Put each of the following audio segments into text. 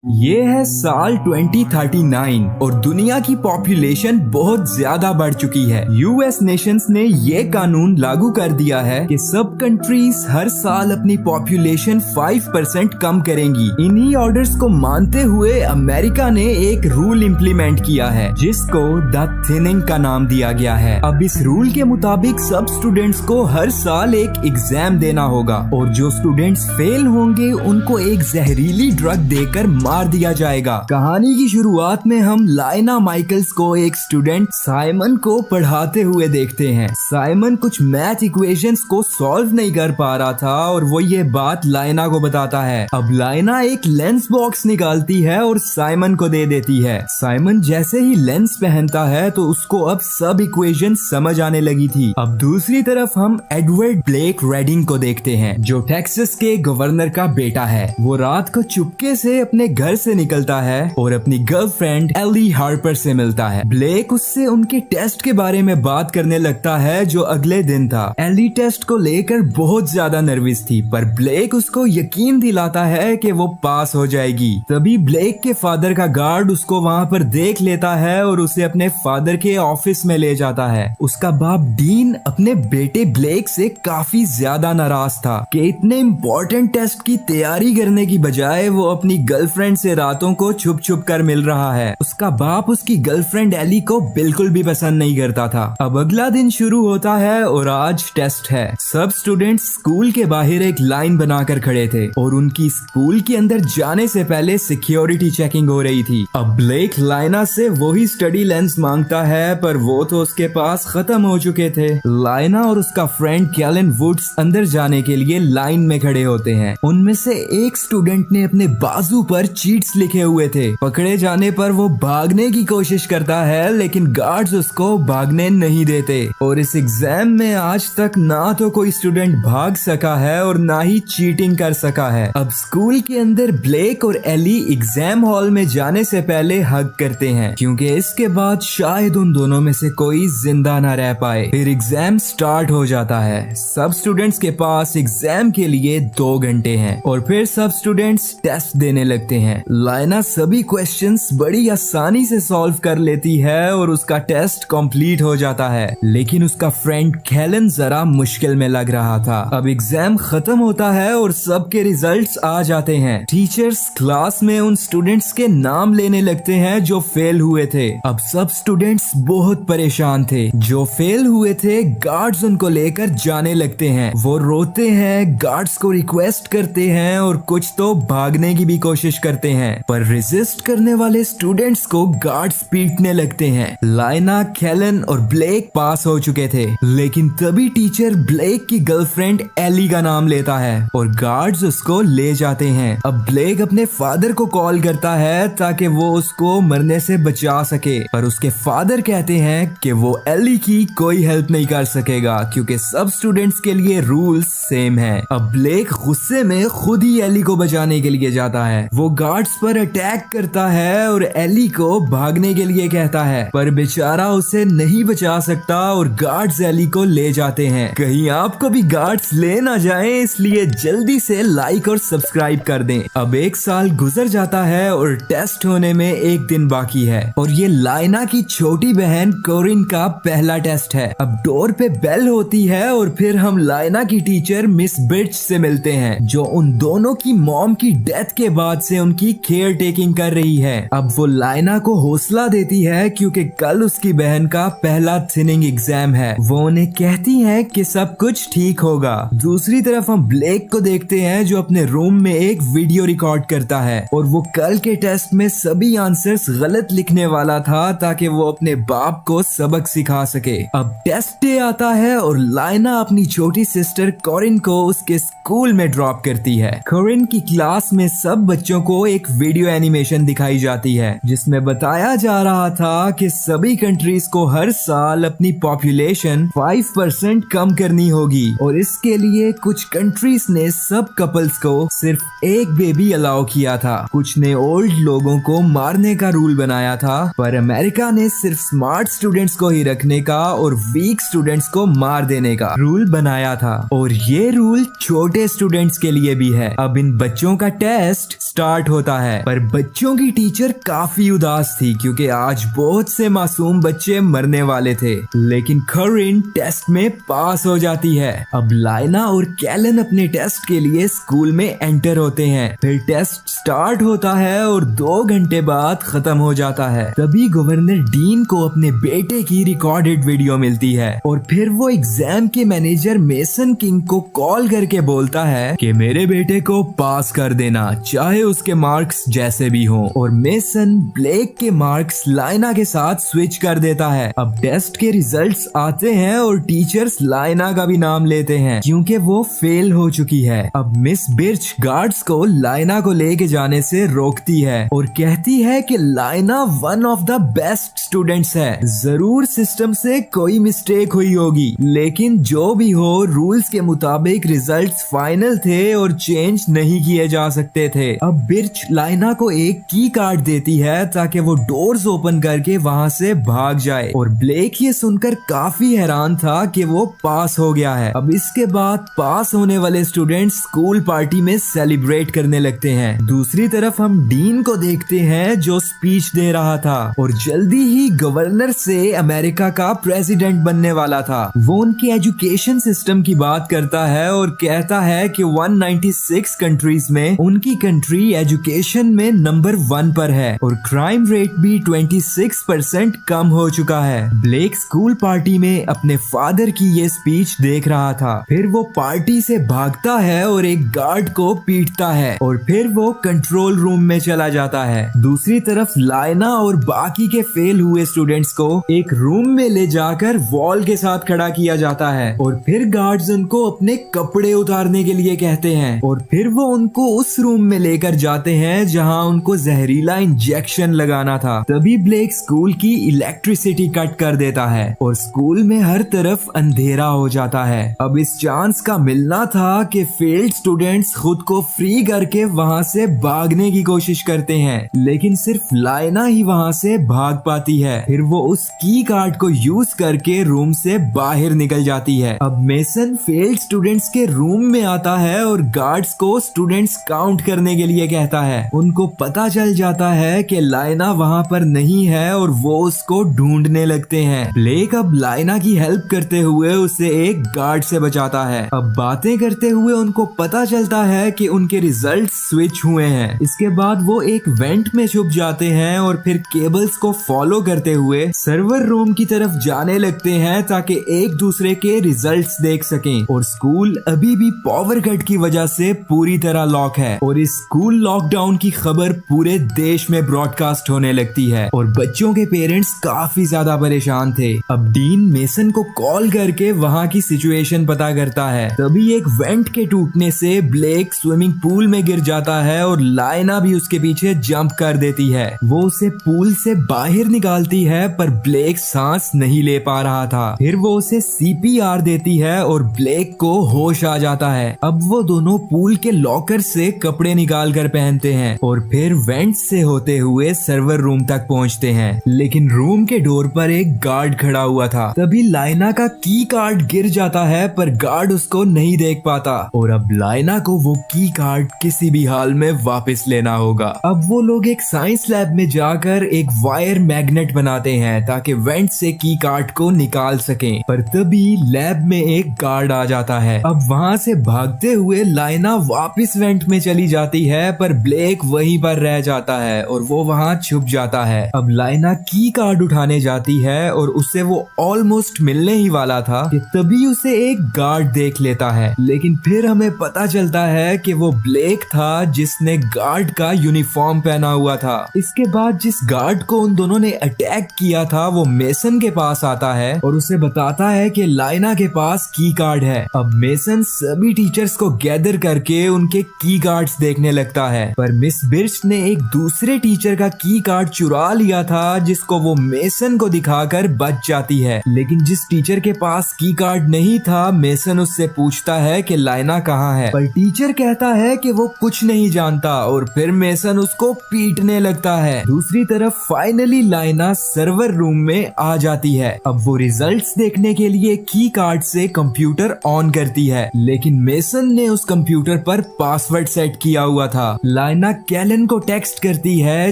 ये है साल 2039 और दुनिया की पॉपुलेशन बहुत ज्यादा बढ़ चुकी है। यूएस नेशंस ने ये कानून लागू कर दिया है कि सब कंट्रीज हर साल अपनी पॉपुलेशन 5% कम करेंगी। इन्हीं ऑर्डर्स को मानते हुए अमेरिका ने एक रूल इम्प्लीमेंट किया है जिसको द थिनिंग का नाम दिया गया है। अब इस रूल के मुताबिक सब स्टूडेंट्स को हर साल एक एग्जाम देना होगा और जो स्टूडेंट्स फेल होंगे उनको एक जहरीली ड्रग देकर मार दिया जाएगा। कहानी की शुरुआत में हम लाइना माइकल्स को एक स्टूडेंट साइमन को पढ़ाते हुए देखते हैं। साइमन कुछ मैथ इक्वेशंस को सॉल्व नहीं कर पा रहा था और वो ये बात लाइना को बताता है। अब लाइना एक लेंस बॉक्स निकालती है और साइमन को दे देती है। साइमन जैसे ही लेंस पहनता है तो उसको अब सब इक्वेशन समझ आने लगी थी। अब दूसरी तरफ हम एडवर्ड ब्लेक रेडिंग को देखते हैं जो टेक्सास के गवर्नर का बेटा है। वो रात को चुपके से अपने घर से निकलता है और अपनी गर्लफ्रेंड एली हार्पर से मिलता है। ब्लेक उससे उनके टेस्ट के बारे में बात करने लगता है जो अगले दिन था। एली टेस्ट को लेकर बहुत ज्यादा नर्वस थी पर ब्लेक उसको यकीन दिलाता है कि वो पास हो जाएगी। तभी ब्लेक के फादर का गार्ड उसको वहाँ पर देख लेता है और उसे अपने फादर के ऑफिस में ले जाता है। उसका बाप डीन अपने बेटे ब्लेक से काफी ज्यादा नाराज था कि इतने इम्पोर्टेंट टेस्ट की तैयारी करने की बजाय वो अपनी गर्लफ्रेंड से रातों को छुप छुप कर मिल रहा है। उसका बाप उसकी गर्लफ्रेंड एली को बिल्कुल भी पसंद नहीं करता था। अब अगला दिन शुरू होता है और आज टेस्ट है। सब स्टूडेंट्स स्कूल के बाहर एक लाइन बनाकर खड़े थे और उनकी स्कूल के अंदर जाने से पहले सिक्योरिटी चेकिंग हो रही थी। अब ब्लेक लाइना से वही स्टडी लेंस मांगता है पर वो तो उसके पास खत्म हो चुके थे। लाइना और उसका फ्रेंड कैलन वुड्स अंदर जाने के लिए लाइन में खड़े होते हैं। उनमें से एक स्टूडेंट ने अपने बाजू पर चीट्स लिखे हुए थे। पकड़े जाने पर वो भागने की कोशिश करता है लेकिन गार्ड्स उसको भागने नहीं देते और इस एग्जाम में आज तक ना तो कोई स्टूडेंट भाग सका है और ना ही चीटिंग कर सका है। अब स्कूल के अंदर ब्लेक और एली एग्जाम हॉल में जाने से पहले हग करते हैं क्योंकि इसके बाद शायद उन दोनों में से कोई जिंदा ना रह पाए। फिर एग्जाम स्टार्ट हो जाता है। सब स्टूडेंट्स के पास एग्जाम के लिए 2 घंटे हैं और फिर सब स्टूडेंट्स टेस्ट देने लगते हैं। लाइना सभी क्वेश्चंस बड़ी आसानी से सॉल्व कर लेती है और उसका टेस्ट कंप्लीट हो जाता है लेकिन उसका फ्रेंड कैलन जरा मुश्किल में लग रहा था। अब एग्जाम खत्म होता है और सबके रिजल्ट्स आ जाते हैं। टीचर्स क्लास में उन स्टूडेंट्स के नाम लेने लगते हैं जो फेल हुए थे। अब सब स्टूडेंट्स बहुत परेशान थे। जो फेल हुए थे गार्ड्स उनको लेकर जाने लगते हैं। वो रोते हैं, गार्ड्स को रिक्वेस्ट करते हैं और कुछ तो भागने की भी कोशिश करते हैं पर रेजिस्ट करने वाले स्टूडेंट्स को गार्ड्स पीटने लगते हैं। लाइना, कैलन और ब्लेक पास हो चुके थे लेकिन तभी टीचर ब्लेक की गर्लफ्रेंड एली का नाम लेता है और गार्ड्स उसको ले जाते हैं। अब ब्लेक अपने फादर को कॉल करता है ताकि वो उसको मरने से बचा सके पर उसके फादर कहते हैं कि वो एली की कोई हेल्प नहीं कर सकेगा क्योंकि सब स्टूडेंट्स के लिए रूल्स सेम है। अब ब्लेक गुस्से में खुद ही एली को बचाने के लिए जाता है। वो गार्ड्स पर अटैक करता है और एली को भागने के लिए कहता है पर बेचारा उसे नहीं बचा सकता और गार्ड्स एली को ले जाते हैं। कहीं आपको भी गार्ड्स ले ना जाएं इसलिए जल्दी से लाइक और सब्सक्राइब कर दें। अब 1 साल गुजर जाता है और टेस्ट होने में 1 दिन बाकी है और ये लाइना की छोटी बहन कोरिन का पहला टेस्ट है। अब डोर पे बेल होती है और फिर हम लाइना की टीचर मिस बिर्च से मिलते हैं जो उन दोनों की मॉम की डेथ के बाद से उनकी केयर टेकिंग कर रही है। अब वो लाइना को हौसला देती है क्योंकि कल उसकी बहन का पहला थिनिंग एग्जाम है। वो उन्हें कहती है कि सब कुछ ठीक होगा। दूसरी तरफ हम ब्लेक को देखते हैं जो अपने रूम में एक वीडियो रिकॉर्ड करता है और वो कल के टेस्ट में सभी आंसर्स गलत लिखने वाला था ताकि वो अपने बाप को सबक सिखा सके। अब टेस्ट डे आता है और लाइना अपनी छोटी सिस्टर कोरिन को उसके स्कूल में ड्रॉप करती है। कोरिन की क्लास में सब बच्चों को एक वीडियो एनिमेशन दिखाई जाती है जिसमें बताया जा रहा था कि सभी कंट्रीज को हर साल अपनी पॉपुलेशन 5% कम करनी होगी और इसके लिए कुछ कंट्रीज ने सब कपल्स को सिर्फ एक बेबी अलाउ किया था। कुछ ने ओल्ड लोगों को मारने का रूल बनाया था पर अमेरिका ने सिर्फ स्मार्ट स्टूडेंट्स को ही रखने का और वीक स्टूडेंट्स को मार देने का रूल बनाया था और ये रूल छोटे स्टूडेंट्स के लिए भी है। अब इन बच्चों का टेस्ट स्टार्ट होता है। पर बच्चों की टीचर काफी उदास थी क्योंकि आज बहुत से मासूम बच्चे मरने वाले थे। लेकिन करिन टेस्ट में पास हो जाती है। अब लाइना और कैलन अपने टेस्ट के लिए स्कूल में एंटर होते हैं। फिर टेस्ट स्टार्ट होता है और 2 घंटे बाद खत्म हो जाता है। तभी गवर्नर डीन को अपने बेटे की रिकॉर्डेड वीडियो मिलती है और फिर वो एग्जाम के मैनेजर मेसन किंग को कॉल करके बोलता है कि मेरे बेटे को पास कर देना, चाहे उसके मार्क्स जैसे भी हों। और मेसन ब्लेक के मार्क्स लाइना के साथ स्विच कर देता है। अब टेस्ट के रिजल्ट्स आते हैं और टीचर्स लाइना का भी नाम लेते हैं क्योंकि वो फेल हो चुकी है। अब मिस बिर्च गार्ड्स को लाइना को लेके जाने से रोकती है और कहती है कि लाइना one of the best students है, जरूर सिस्टम से कोई मिस्टेक हुई होगी, लेकिन जो भी हो रूल्स के मुताबिक रिजल्ट्स फाइनल थे और चेंज नहीं किए जा सकते थे। अब बिर्च लाइना को एक की कार्ड देती है ताकि वो डोर्स ओपन करके वहाँ से भाग जाए और ब्लेक ये सुनकर काफी हैरान था कि वो पास हो गया है। अब इसके बाद पास होने वाले स्टूडेंट्स स्कूल पार्टी में सेलिब्रेट करने लगते हैं। दूसरी तरफ हम डीन को देखते हैं जो स्पीच दे रहा था और जल्दी ही गवर्नर से अमेरिका का प्रेसिडेंट बनने वाला था। वो उनकी एजुकेशन सिस्टम की बात करता है और कहता है कि 196 कंट्रीज में उनकी कंट्री एजुकेशन में नंबर 1 पर है और क्राइम रेट भी 26% कम हो चुका है। ब्लेक स्कूल पार्टी में अपने फादर की ये स्पीच देख रहा था। फिर वो पार्टी से भागता है और एक गार्ड को पीटता है और फिर वो कंट्रोल रूम में चला जाता है। दूसरी तरफ लाइना और बाकी के फेल हुए स्टूडेंट्स को एक रूम में ले जाकर वॉल के साथ खड़ा किया जाता है और फिर गार्ड्स उनको अपने कपड़े उतारने के लिए कहते हैं और फिर वो उनको उस रूम में लेकर जाते हैं जहां उनको जहरीला इंजेक्शन लगाना था। तभी ब्लेक स्कूल की इलेक्ट्रिसिटी कट कर देता है और स्कूल में हर तरफ अंधेरा हो जाता है। अब इस चांस का मिलना था कि फेल्ड स्टूडेंट्स खुद को फ्री करके वहाँ से भागने की कोशिश करते हैं, लेकिन सिर्फ लाइना ही वहाँ से भाग पाती है। फिर वो उस की कार्ड को यूज करके रूम से बाहर निकल जाती है। अब मेसन फेल्ड स्टूडेंट्स के रूम में आता है और गार्ड्स को स्टूडेंट्स काउंट करने के लिए कहता है। उनको पता चल जाता है कि लाइना वहाँ पर नहीं है और वो उसको ढूंढने लगते हैं। ब्लेक अब लाइना की हेल्प करते हुए उसे एक गार्ड से बचाता है। अब बातें करते हुए उनको पता चलता है कि उनके रिजल्ट स्विच हुए हैं। इसके बाद वो एक वेंट में छुप जाते हैं और फिर केबल्स को फॉलो करते हुए सर्वर रूम की तरफ जाने लगते हैं ताकि एक दूसरे के रिजल्ट्स देख सकें। और स्कूल अभी भी पावर कट की वजह से पूरी तरह लॉक है और इस स्कूल लॉकडाउन की खबर पूरे देश में ब्रॉडकास्ट होने लगती है और बच्चों के पेरेंट्स काफी ज्यादा परेशान थे। अब डीन मेसन को कॉल करके वहाँ की सिचुएशन पता करता है। तभी एक वेंट के टूटने से ब्लेक स्विमिंग पूल में गिर जाता है और लाइना भी उसके पीछे जंप कर देती है। वो उसे पूल से बाहर निकालती है पर ब्लेक सांस नहीं ले पा रहा था। फिर वो उसे CPR देती है और ब्लेक को होश आ जाता है। अब वो दोनों पूल के लॉकर से कपड़े निकाल कर पहनते हैं और फिर वेंट से होते हुए सर्वर रूम तक पहुंचते हैं, लेकिन रूम के डोर पर एक गार्ड खड़ा हुआ था। तभी लाइना का की कार्ड गिर जाता है पर गार्ड उसको नहीं देख पाता और अब लाइना को वो की कार्ड किसी भी हाल में वापस लेना होगा। अब वो लोग एक साइंस लैब में जाकर एक वायर मैग्नेट बनाते हैं ताकि वेंट से की कार्ड को निकाल सकें। पर तभी लैब में एक गार्ड आ जाता है। अब वहाँ से भागते हुए लाइना वापस वेंट में चली जाती है पर ब्लेक वहीं पर रह जाता है और वो वहाँ छुप जाता है। अब लाइना की कार्ड उठाने जाती है और उससे वो ऑलमोस्ट मिलने ही वाला था कि तभी उसे एक गार्ड देख लेता है, लेकिन फिर हमें पता चलता है कि वो ब्लेक था जिसने गार्ड का यूनिफॉर्म पहना हुआ था। इसके बाद जिस गार्ड को उन दोनों ने अटैक किया था वो मेसन के पास आता है और उसे बताता है कि लाइना के पास की कार्ड है। अब मेसन सभी टीचर्स को गैदर करके उनके की कार्ड्स देखने लगता है, पर मिस बिर्च ने एक दूसरे टीचर का की कार्ड चुरा लिया था जिसको वो मेसन को दिखाकर बच जाती है। लेकिन जिस टीचर के पास की कार्ड नहीं था मेसन उससे पूछता है कि लाइना कहाँ है, पर टीचर कहता है कि वो कुछ नहीं जानता और फिर मेसन उसको पीटने लगता है। दूसरी तरफ फाइनली लाइना सर्वर रूम में आ जाती है। अब वो रिजल्ट्स देखने के लिए की कार्ड से कंप्यूटर ऑन करती है, लेकिन मेसन ने उस कंप्यूटर पर पासवर्ड सेट किया हुआ था। लाइना कैलन को टेक्स्ट करती है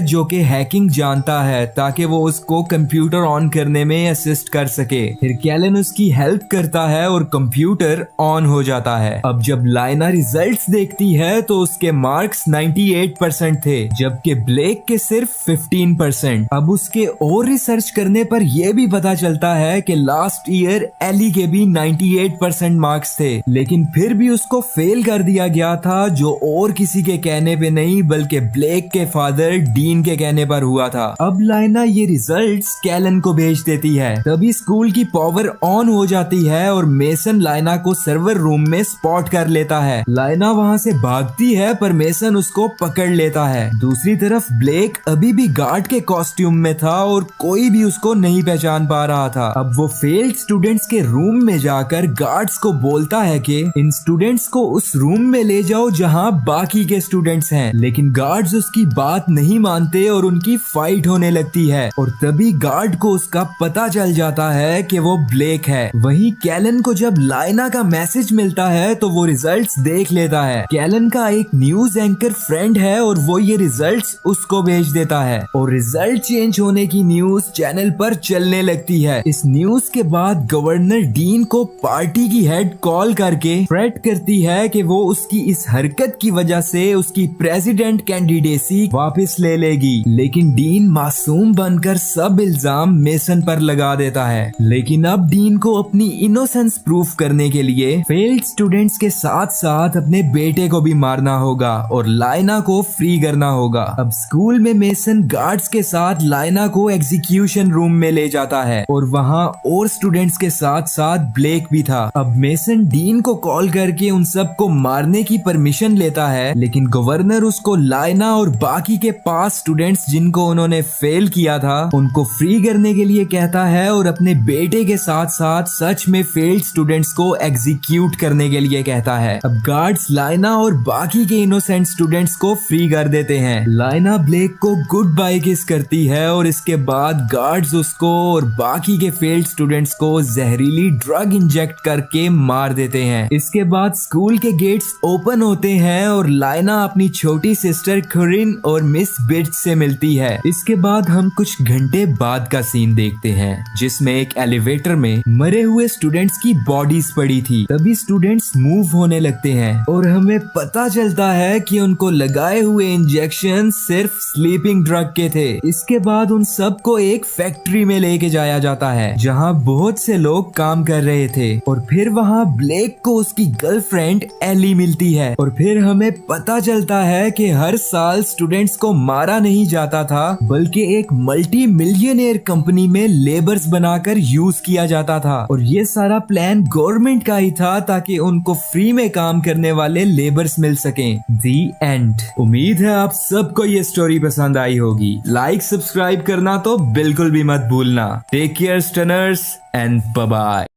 जो कि हैकिंग जानता है ताकि वो उसको कंप्यूटर ऑन करने में असिस्ट कर सके। फिर कैलन उसकी हेल्प करता है और कंप्यूटर ऑन हो जाता है। अब जब लाइना रिजल्ट्स देखती है तो उसके मार्क्स 98% थे, जबकि ब्लेक के सिर्फ 15%। अब उसके और रिसर्च करने पर यह भी पता चलता है कि लास्ट ईयर एली के भी 98% मार्क्स थे, लेकिन फिर भी उसको फेल कर दिया गया था, जो और किसी के कहने पे नहीं बल्कि ब्लेक के फादर डीन के कहने पर हुआ था। अब लाइना ये रिजल्ट्स कैलन को भेज देती है। तभी स्कूल की पावर ऑन हो जाती है और मेसन लाइना को सर्वर रूम में स्पॉट कर लेता है। लाइना वहाँ से भागती है पर मेसन उसको पकड़ लेता है। दूसरी तरफ ब्लेक अभी भी गार्ड के कॉस्ट्यूम में था और कोई भी उसको नहीं पहचान पा रहा था। अब वो फेल्ड स्टूडेंट्स के रूम में जाकर गार्ड्स को बोलता है कि इन स्टूडेंट्स को उस रूम में ले जाओ जहाँ बाकी के स्टूडेंट्स हैं, लेकिन गार्ड्स उसकी बात नहीं मानते और उनकी फाइट होने लगती है। और तभी गार्ड को उसका पता चल जाता है कि वो ब्लेक है। वहीं कैलन को जब लाइना का मैसेज मिलता है तो वो रिजल्ट्स देख लेता है। कैलन का एक न्यूज एंकर फ्रेंड है और वो ये रिजल्ट्स उसको भेज देता है और रिजल्ट चेंज होने की न्यूज चैनल पर चलने लगती है। इस न्यूज के बाद गवर्नर डीन को पार्टी की हेड कॉल करके थ्रेट करती है कि वो उसकी इस हरकत की वजह से उसकी प्रेसिडेंट कैंडिडेसी वापस ले लेगी, लेकिन डीन मासूम बनकर सब इल्जाम मेसन पर लगा देता है। लेकिन अब डीन को अपनी इनोसेंस प्रूफ करने के लिए फेल्ड स्टूडेंट्स के साथ साथ अपने बेटे को भी मारना होगा और लाइना को फ्री करना होगा। अब स्कूल में मेसन गार्ड्स के साथ लाइना को एग्जीक्यूशन रूम में ले जाता है और वहाँ और स्टूडेंट्स के साथ साथ ब्लेक भी था। अब मेसन डीन को कॉल करके उन सब को मारने की परमिशन लेता है, लेकिन गवर्नर उसको लाइना और बाकी के 5 स्टूडेंट्स जिनको उन्होंने फेल किया था उनको फ्री करने के लिए कहता है और अपने बेटे के साथ साथ सच में फेल्ड स्टूडेंट्स को एग्जीक्यूट करने के लिए कहता है। अब गार्ड्स लाइना और बाकी के इनोसेंट स्टूडेंट्स को फ्री कर देते हैं। लाइना ब्लेक को गुड बाय किस करती है और इसके बाद गार्ड्स उसको और बाकी के फेल्ड स्टूडेंट्स को जहरीली ड्रग इंजेक्ट करके मार देते हैं। इसके बाद स्कूल के गेट्स ओपन होते हैं और लाइना अपनी छोटी सिस्टर खुरिन और मिस बिट्स से मिलती है। इसके बाद हम कुछ घंटे बाद का सीन देखते हैं जिसमें एक एलिवेटर में मरे हुए स्टूडेंट्स की बॉडीज पड़ी थी। तभी स्टूडेंट्स मूव होने लगते हैं और हमें पता चलता है कि उनको लगाए हुए इंजेक्शन सिर्फ स्लीपिंग ड्रग के थे। इसके बाद उन सब को एक फैक्ट्री में लेके जाया जाता है जहाँ बहुत से लोग काम कर रहे थे और फिर वहाँ ब्लेक को उसकी गर्लफ्रेंड एली मिलती है और फिर हमें पता चलता है कि हर साल स्टूडेंट्स को मारा नहीं जाता था बल्कि एक मल्टी मिलियनेयर कंपनी में लेबर्स बनाकर यूज किया जाता था और ये सारा प्लान गवर्नमेंट का ही था ताकि उनको फ्री में काम करने वाले लेबर्स मिल सकें। दी एंड। उम्मीद है आप सबको ये स्टोरी पसंद आई होगी। लाइक सब्सक्राइब करना तो बिल्कुल भी मत भूलना। Take care stunners and bye bye.